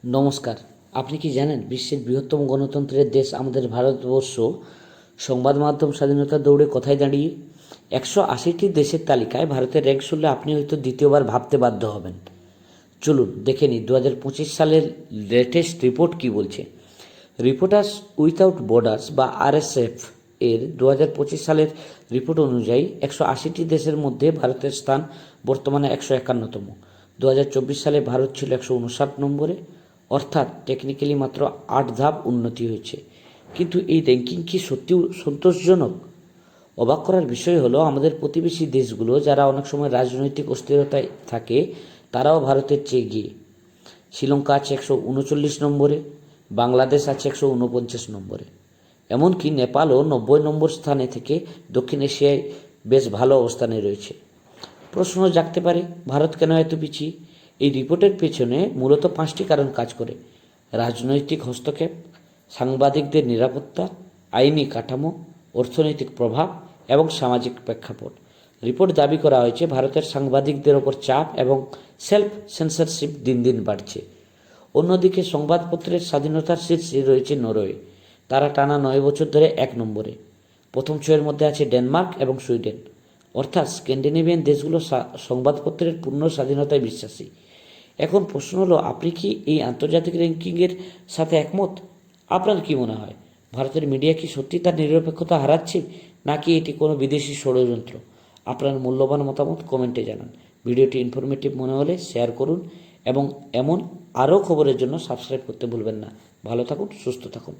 নমস্কার। আপনি কি জানেন বিশ্বের বৃহত্তম গণতন্ত্রের দেশ আমাদের ভারতবর্ষ সংবাদ মাধ্যম স্বাধীনতার দৌড়ে কোথায় দাঁড়িয়ে? 180টি দেশের তালিকায় ভারতের র্যাঙ্ক শুনলে আপনি হয়তো দ্বিতীয়বার ভাবতে বাধ্য হবেন। চলুন দেখে নিই 2025 সালের লেটেস্ট রিপোর্ট কি বলছে। রিপোর্টার্স উইথাউট বর্ডার্স বা আরএসএফ এর 2025 সালের রিপোর্ট অনুযায়ী 180টি দেশের মধ্যে ভারতের স্থান বর্তমানে 151তম। 2024 সালে ভারত ছিল 159 নম্বরে, অর্থাৎ টেকনিক্যালি মাত্র 8 ধাপ উন্নতি হয়েছে। কিন্তু এই র্যাঙ্কিং কি সত্যি সন্তোষজনক? অবাক করার বিষয় হলো আমাদের প্রতিবেশী দেশগুলো যারা অনেক সময় রাজনৈতিক অস্থিরতায় থাকে তারাও ভারতের চেয়ে এগিয়ে। শ্রীলঙ্কা আছে 139 নম্বরে, বাংলাদেশ আছে 149 নম্বরে, এমনকি নেপালও 90 নম্বর স্থানে থেকে দক্ষিণ এশিয়ায় বেশ ভালো অবস্থানে রয়েছে। প্রশ্ন জাগতে পারে, ভারত কেন এত পিছিয়ে? এই রিপোর্টের পেছনে মূলত 5টি কারণ কাজ করে: রাজনৈতিক হস্তক্ষেপ, সাংবাদিকদের নিরাপত্তা, আইনি কাঠামো, অর্থনৈতিক প্রভাব এবং সামাজিক প্রেক্ষাপট। রিপোর্ট দাবি করা হয়েছে ভারতের সাংবাদিকদের ওপর চাপ এবং সেলফ সেন্সরশিপ দিন দিন বাড়ছে। অন্যদিকে সংবাদপত্রের স্বাধীনতার শীর্ষে রয়েছে নরওয়ে। তারা টানা 9 বছর ধরে 1 নম্বরে। প্রথম 6-এর মধ্যে আছে ডেনমার্ক এবং সুইডেন। অর্থাৎ স্ক্যান্ডিনেভিয়ান দেশগুলো সংবাদপত্রের পূর্ণ স্বাধীনতায় বিশ্বাসী। এখন প্রশ্ন হলো, আপনি কি এই আন্তর্জাতিক র্যাঙ্কিংয়ের সাথে একমত? আপনার কি মনে হয়, ভারতের মিডিয়া কি সত্যি তার নিরপেক্ষতা হারাচ্ছে, নাকি এটি কোনো বিদেশি ষড়যন্ত্র? আপনার মূল্যবান মতামত কমেন্টে জানান। ভিডিওটি ইনফরমেটিভ মনে হলে শেয়ার করুন এবং এমন আরও খবরের জন্য সাবস্ক্রাইব করতে ভুলবেন না। ভালো থাকুন, সুস্থ থাকুন।